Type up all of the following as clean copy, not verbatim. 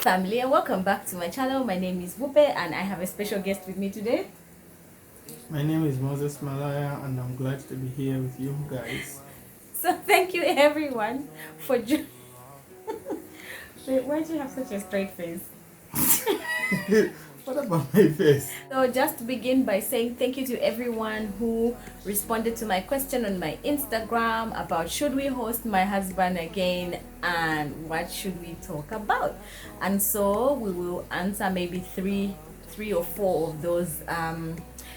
family, and welcome back to my channel. My name is Wupe and I have a special guest with me today. My name is Moses Malaya and I'm glad to be here with you guys. So thank you everyone for joining. Wait, why do you have such a straight face? What about my face? So just to begin by saying thank you to everyone who responded to my question on my Instagram about should we host my husband again and what should we talk about. And so we will answer maybe three or four of those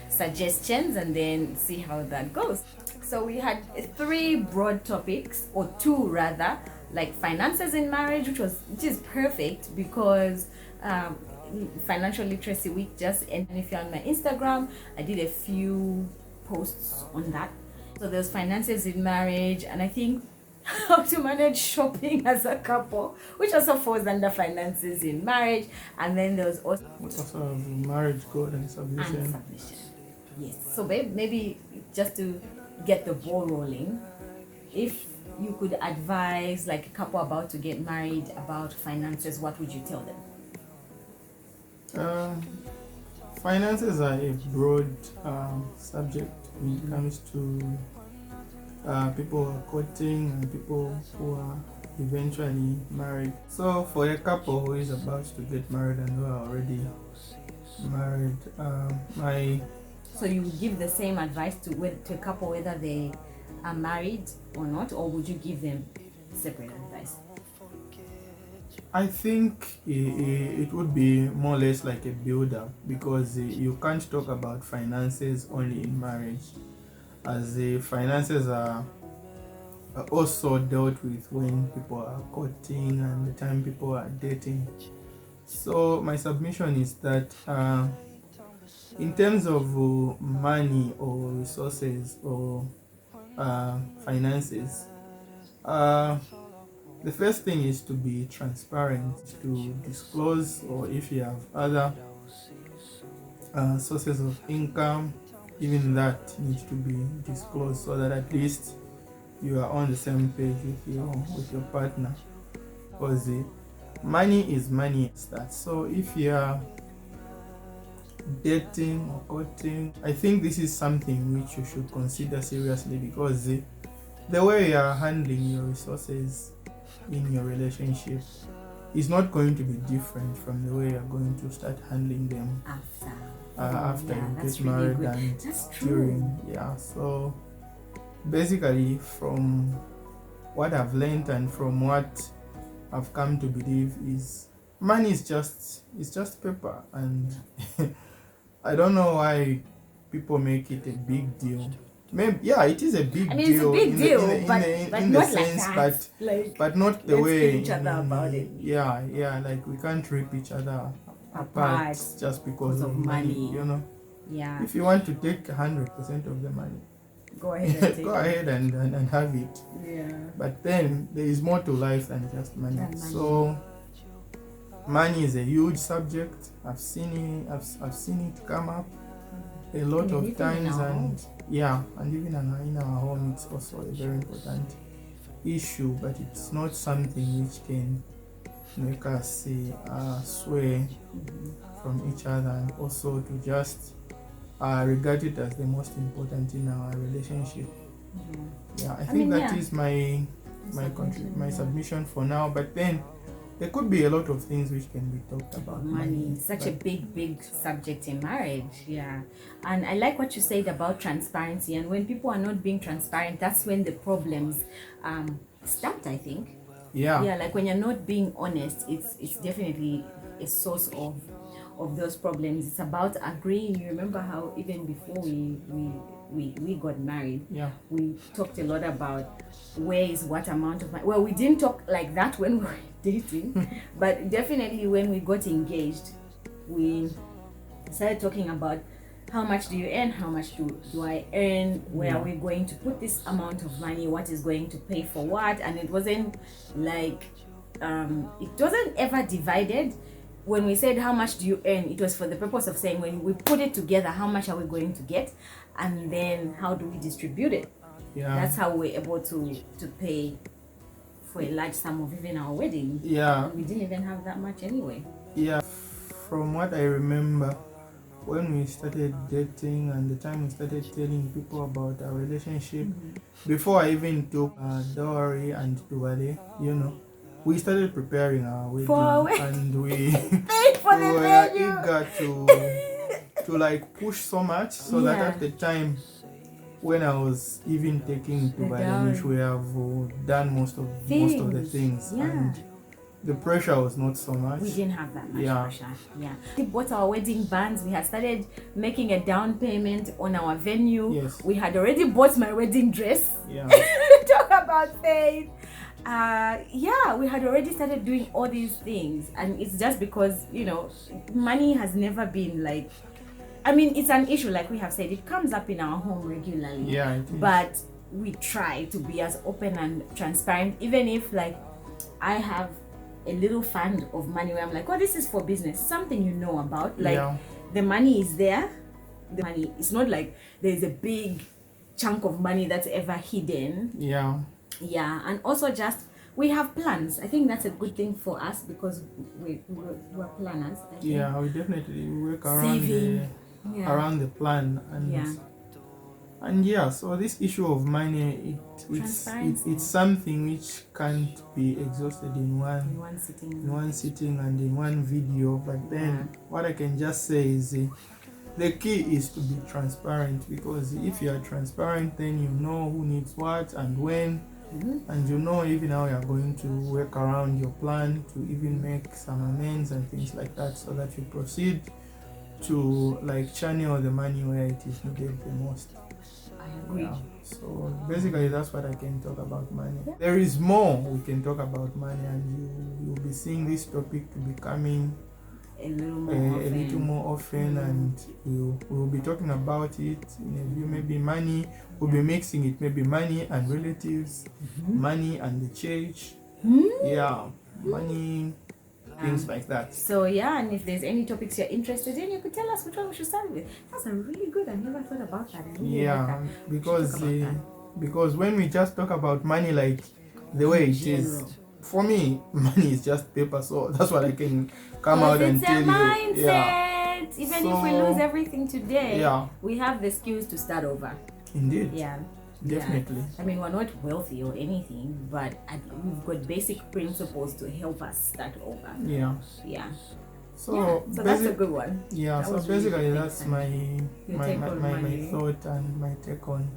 suggestions and then see how that goes. So we had three broad topics, or two rather, like finances in marriage, which is perfect because financial literacy week just ended. If you're on my Instagram, I did a few posts on that. So there's finances in marriage, and I think how to manage shopping as a couple, which also falls under finances in marriage. And then there's also marriage code and submission. Yes. So babe, maybe just to get the ball rolling, if you could advise like a couple about to get married about finances, what would you tell them? Finances are a broad subject when it comes to people who are courting and people who are eventually married. So for a couple who is about to get married and who are already married, So you would give the same advice to a couple whether they are married or not, or would you give them separate advice? I think it would be more or less like a build-up, because you can't talk about finances only in marriage, as the finances are also dealt with when people are courting and the time people are dating. So my submission is that in terms of money or resources or finances, the first thing is to be transparent, to disclose, or if you have other sources of income, even that needs to be disclosed, so that at least you are on the same page with your partner, because money is money. So if you are dating or courting, I think this is something which you should consider seriously, because the way you are handling your resources in your relationship is not going to be different from the way you're going to start handling them after you get married and during. So basically, from what I've learned and from what I've come to believe, is money is just paper, and I don't know why people make it a big deal. Maybe it is a big deal. It's a big deal, but in not the sense, like that. but not the way each other about it. Like we can't rip each other apart just because of money. Yeah. If you want to take 100% of the money, go ahead and take go ahead and have it. Yeah. But then there is more to life than just money. So money is a huge subject. I've seen it come up a lot of times, and even in our home it's also a very important issue, but it's not something which can make us sway from each other, and also to just regard it as the most important in our relationship. I think that is my submission for now, but then there could be a lot of things which can be talked about. Money, such a big subject in marriage. And I like what you said about transparency, and when people are not being transparent, that's when the problems start, I think. Like when you're not being honest, it's definitely a source of those problems. It's about agreeing. You remember how even before we got married, we talked a lot about where is what amount of money. Well, we didn't talk like that when we were dating, but definitely when we got engaged, we started talking about how much do you earn, how much do I earn, where are we going to put this amount of money, what is going to pay for what. And it wasn't like it wasn't ever divided. When we said how much do you earn, it was for the purpose of saying when we put it together, how much are we going to get, and then how do we distribute it. That's how we're able to pay for a large sum of even our wedding. Yeah. And we didn't even have that much anyway. Yeah. From what I remember, when we started dating and the time we started telling people about our relationship, before I even took dowry and tuwale, we started preparing our wedding, For our wedding. and we For the were venue. eager to like push so much so that at the time when I was even taking tuwale, which we have done most of the things, and the pressure was not so much. We didn't have that much pressure. Yeah. We bought our wedding bands. We had started making a down payment on our venue. Yes. We had already bought my wedding dress. Yeah. Talk about faith. We had already started doing all these things, and it's just because money has never been like, I mean, it's an issue, like we have said, it comes up in our home regularly. Yeah, it is. But we try to be as open and transparent, even if like I have a little fund of money where I'm like, oh, this is for business, something about, like the money is there. The money, it's not like there's a big chunk of money that's ever hidden. Yeah, and also just we have plans. I think that's a good thing for us because we're planners. I think. Yeah, we definitely work around around the plan, and so this issue of money, it's something which can't be exhausted in one sitting and in one video. But then what I can just say is the key is to be transparent, because if you are transparent, then you know who needs what and when. And even how you're going to work around your plan to even make some amends and things like that, so that you proceed to like channel the money where it is needed the most. I agree. Yeah. So basically that's what I can talk about money. There is more we can talk about money, and you'll be seeing this topic to be coming a little more often, and we'll be talking about it in a view, maybe money. We'll be mixing it, maybe money and relatives, money and the church, money, things like that. So and if there's any topics you're interested in, you could tell us which one we should start with. That's a really good. I never thought about that. Because when we just talk about money, like the way it is, for me, money is just paper. So that's what I can come out and tell you. Mindset. Even if we lose everything today, we have the skills to start over. Indeed. Yeah. Definitely. I mean, we're not wealthy or anything, but we've got basic principles to help us start over. Yeah. So that's a good one. Yeah. So basically, that's my thought and my take on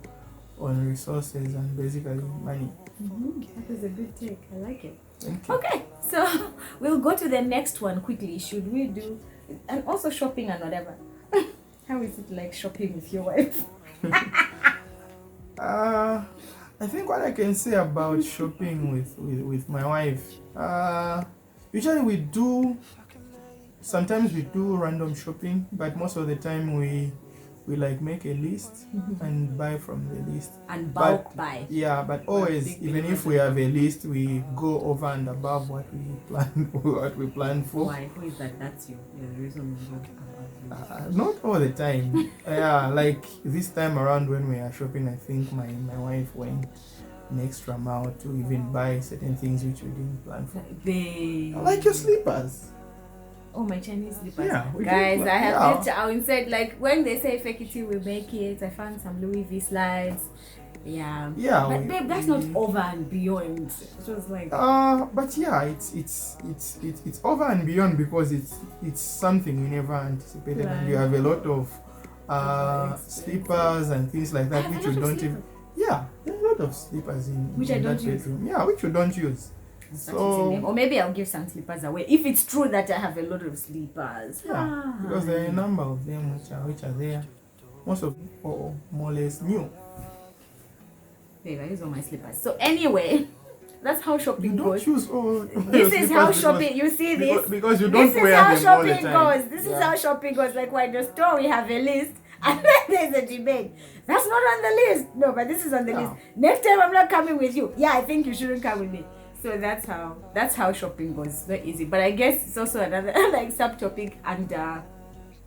resources and basically money. That is a good take. I like it. Thank you. Okay, so we'll go to the next one quickly. Should we do, and also shopping and whatever. How is it like shopping with your wife? I think what I can say about shopping with my wife, usually sometimes we do random shopping, but most of the time we like make a list and buy from the list. And bulk buy. Yeah, but always, even if we have a list, we go over and above what we plan for. Why? Who is that? That's you. You're the reason we go above. Not all the time. Like this time around when we are shopping, I think my wife went an extra mile to even buy certain things which we didn't plan for. Like your slippers. Oh, my Chinese slippers. Yeah, guys, I have I inside, like when they say fake it till we make it, I found some Louis V slides. Yeah. But babe, that's not over and beyond. It was like but yeah, it's over and beyond because it's something we never anticipated, and you have a lot of slippers and things like that which you don't even. Yeah, there's a lot of slippers in which I don't use. Yeah, which you don't use. So, or maybe I'll give some slippers away if it's true that I have a lot of slippers. Yeah, because there are a number of them which are there. Most of them are more or less new. Babe, I use all my slippers. So anyway, that's how shopping goes. You don't use all. This is how shopping. You see this? Because you don't wear them all the time. This is how shopping goes. Like when the store we have a list. And then there's a debate. That's not on the list. No, but this is on the list. Next time I'm not coming with you. Yeah, I think you shouldn't come with me. So that's how shopping goes. It's not easy. But I guess it's also another like subtopic under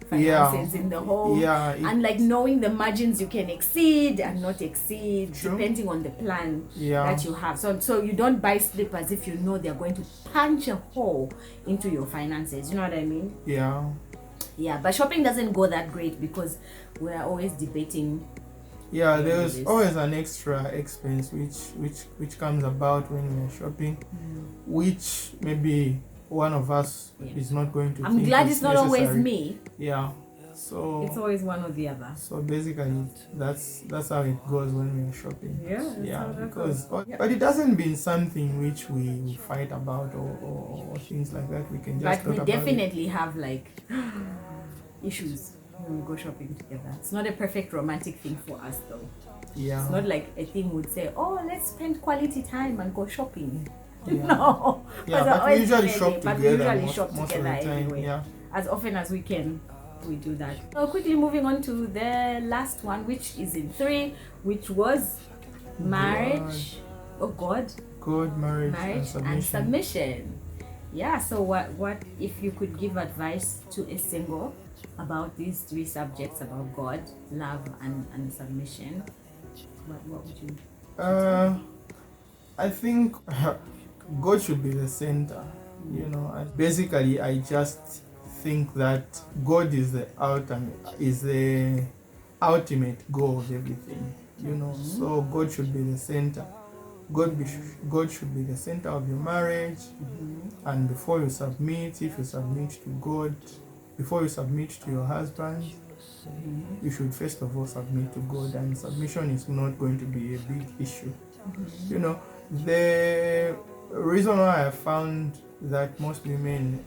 finances in the home. Yeah, And like knowing the margins you can exceed and not exceed, True. depending on the plan Yeah. that you have. So you don't buy slippers if you know they're going to punch a hole into your finances. You know what I mean? Yeah. But shopping doesn't go that great because we're always debating. Yeah, there's always an extra expense which comes about when we're shopping, which maybe one of us is not going to. I'm glad it's not always me. Yeah, so it's always one or the other. So basically, that's how it goes when we're shopping. Yeah, because but it hasn't been something which we fight about or things like that. We can just. But we definitely have like issues when we go shopping together. It's not a perfect romantic thing for us though. Yeah. It's not like a thing would say, oh, let's spend quality time and go shopping. Yeah. No. Yeah, but we usually shop together. But we usually shop most together of the time. anyway. Yeah. As often as we can, we do that. So quickly moving on to the last one, which is in 3, which was marriage. God, marriage and submission. Yeah. So what if you could give advice to a single about these 3 subjects, about God, love, and submission? What would you? I think God should be the center. You know, and basically, I just think that God is the ultimate goal of everything. You know, so God should be the center. God should be the center of your marriage. And before you submit, if you submit to God, before you submit to your husband, you should first of all submit to God, and submission is not going to be a big issue. You know, the reason why I found that most women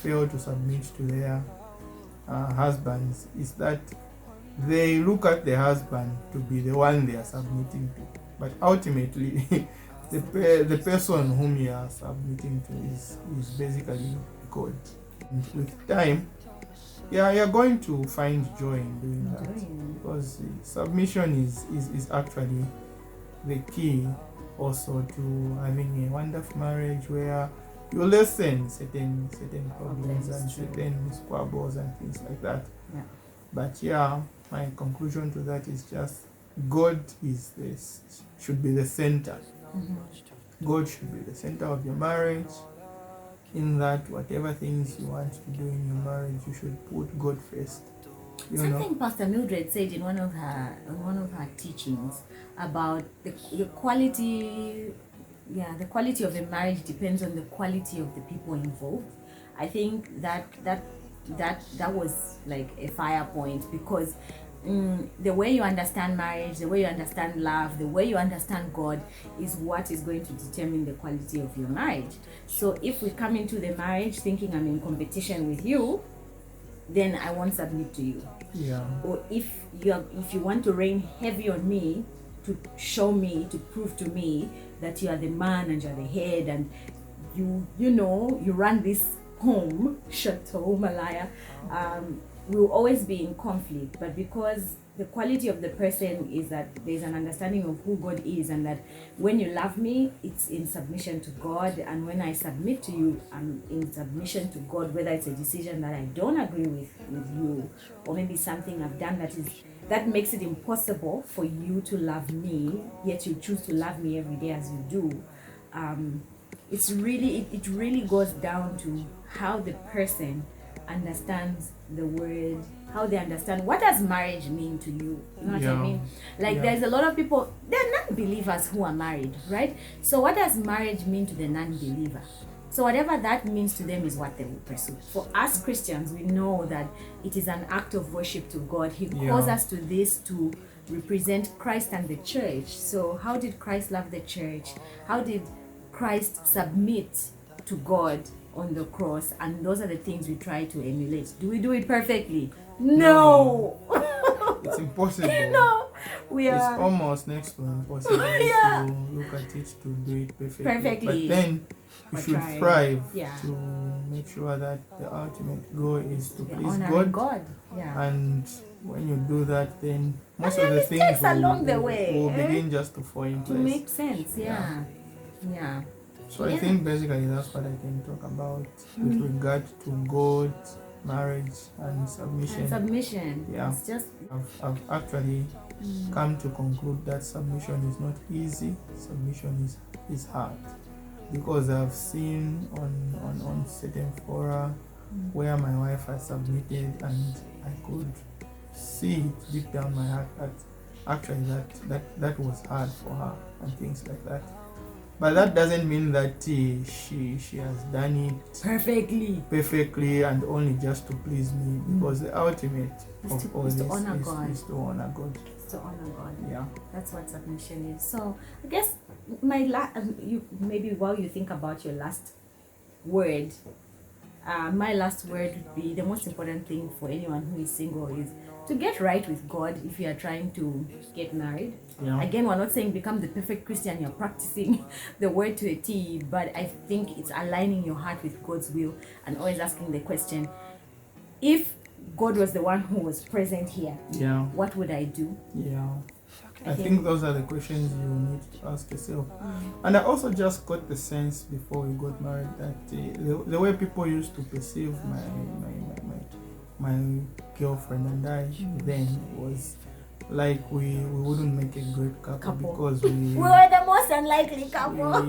fail to submit to their husbands is that they look at the husband to be the one they are submitting to, but ultimately the person whom you are submitting to is basically God. And with time, you're going to find joy in doing that, because submission is actually the key also to having a wonderful marriage where you lessen certain problems and certain squabbles and things like that. But my conclusion to that is just God should be the center. God should be the center of your marriage, in that whatever things you want to do in your marriage, you should put God first. Something Pastor Mildred said in one of her teachings about the quality. The quality of a marriage depends on the quality of the people involved. I think that was like a fire point, because the way you understand marriage, the way you understand love, the way you understand God is what is going to determine the quality of your marriage. So if we come into the marriage thinking I'm in competition with you, then I won't submit to you. Or if you want to rain heavy on me, to show me, to prove to me that you are the man and you're the head, and you run this home, Chateau Malaya, we'll always be in conflict. But because the quality of the person is that there's an understanding of who God is, and that when you love me, it's in submission to God, and when I submit to you, I'm in submission to God, whether it's a decision that I don't agree with you, or maybe something I've done that makes it impossible for you to love me, yet you choose to love me every day as you do. It really goes down to how the person understands the word, how they understand what does marriage mean to you. You know what I mean? Like there's a lot of people, they're non-believers who are married, right? So what does marriage mean to the non-believer? So whatever that means to them is what they will pursue. For us Christians, we know that it is an act of worship to God. He calls us to this to represent Christ and the church. So how did Christ love the church? How did Christ submit to God on the cross? And those are the things we try to emulate. Do we do it perfectly? No. It's impossible. No. It's almost next to impossible to look at it to do it perfectly. But then you should strive to make sure that the ultimate goal is to please God. And when you do that, then most of the things will begin just to fall in place. To make sense, So I think basically that's what I can talk about with regard to God, marriage and submission. And submission. Yeah. It's just I've actually come to conclude that submission is not easy. Submission is hard, because I've seen on certain fora where my wife has submitted, and I could see it deep down my heart that actually that was hard for her and things like that. But that doesn't mean that she has done it perfectly and only just to please me, because the ultimate of all this is to honor God. It's to honor God. Yeah, that's what submission is. So I guess maybe while you think about your last word, my last word would be, the most important thing for anyone who is single is to get right with God if you are trying to get married. Yeah. Again, we're not saying become the perfect Christian, you're practicing the word to a T, but I think it's aligning your heart with God's will and always asking the question, if God was the one who was present here, what would I do? Yeah. I think those are the questions you need to ask yourself. And I also just got the sense before we got married that the way people used to perceive my girlfriend and I then was like we wouldn't make a great couple because we were the most unlikely couple.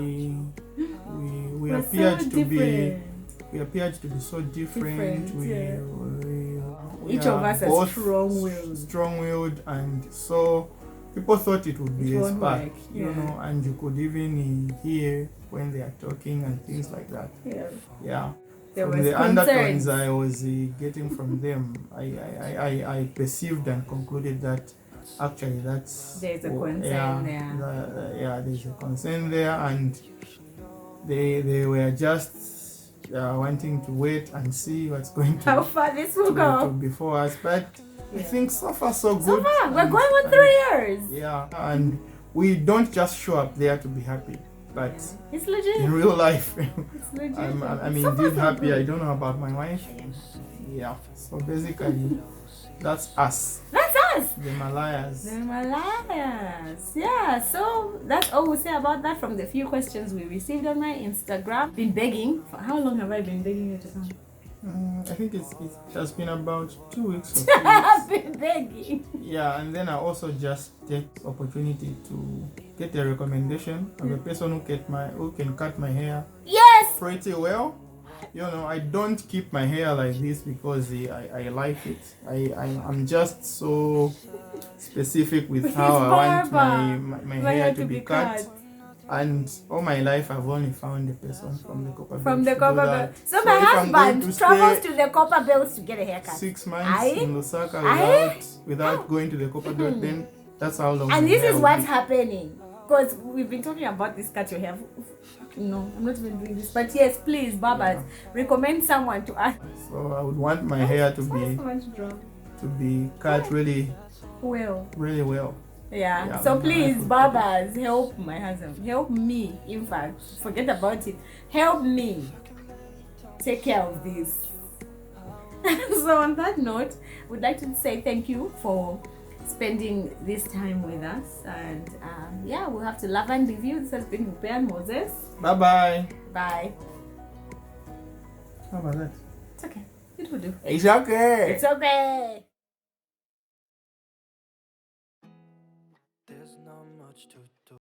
We appeared so to be so different. Each of us are strong-willed, and so people thought it would be a spark, you know, and you could even hear when they are talking and things like that. Yeah. From the undertones I was getting from them, I perceived and concluded that actually there's a concern there. There's a concern there, and they were just wanting to wait and see what's going to how far this will go before us. But I think so far so good. So far, we're going on 3 years. Yeah, and we don't just show up there to be happy. But it's legit. In real life, it's legit. I'm indeed happy. I don't know about my wife. Yeah. So basically, that's us. That's us. The Malayas. Yeah. So that's all we'll say about that from the few questions we received on my Instagram. Been begging. For how long have I been begging you to come? I think it has been about 2 weeks. I've been begging. Yeah, and then I also just take opportunity to get a recommendation of a person who can cut my hair. Yes. Pretty well. You know, I don't keep my hair like this because I like it. I'm just so specific with how I want my hair to be cut. And all my life, I've only found a person from the Copper Belt. So my husband travels to the Copper Belt to get a haircut. 6 months in Lusaka without going to the Copper Belt. Then that's how long. And this is what's happening. Because we've been talking about this cut your hair. No, I'm not even doing this. But yes, please, Babas, recommend someone to us. So I would want my hair to be cut really well. Yeah. So please, Babas, help my husband. Help me, in fact. Forget about it. Help me take care of this. So on that note, we'd like to say thank you for spending this time with us. And we'll have to love and review. This has been Rupe and Moses. Bye. How about that? It's okay. It will do. It's okay. It's okay. There's not much to do.